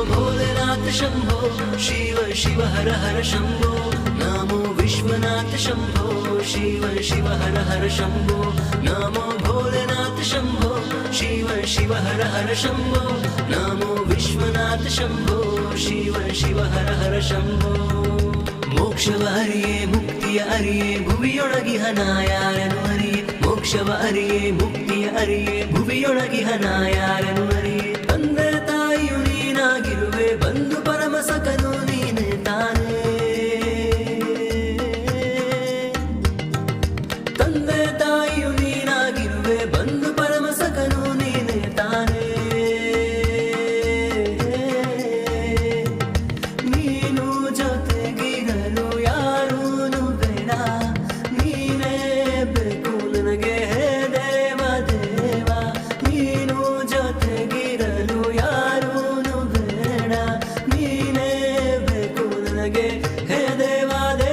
भोलेनाथ शंभो शिव शिव हर हर शंभो नमो विश्वनाथ शंभो शिव शिव हर हर शंभो नमो भोलेनाथ शंभो शिव शिव हर हर शंभो नमो विश्वनाथ शंभो शिव शिव हर हर शंभो मोक्षव अरिये मुक्तिय अरिये भुवियೊಳಗಿಹ ನಾಯಾರನು ಅರಿಯೆ ಮೋಕ್ಷವ ಅರಿಯೆ ಮುಕ್ತಿಯ ಅರಿಯೆ ಭುವಿಯೊಳಗಿಹ ನಾಯಾರನು ಅರಿಯೆ ತಂದೆ ತಾಯಿಯು ನೀನಾಗಿರುವೆ ಬಂಧು ಪರಮ ಸಖನು ನೀನೆ ತಾನೇ ತಂದೆ ತಾಯಿಯು ನೀನಾಗಿರುವೆ ಬಂಧು ಪರಮ ಸಖನು ನೀನೆ ತಾನೇ ನೀನು ಜೊತೆಗಿರಲು ಯಾರೂನು ಬೇಡ ನೀನೇ ಬೇಕು ನನಗೆ ಹೇ ದೇವ ದೇವ ನೀನು ಜೊತೆಗಿರಲು ಯಾರೂನು ಬೇಡ ನೀನೇ ಬೇಕು ನನಗೆ ಹೇ ದೇವ ದೇವ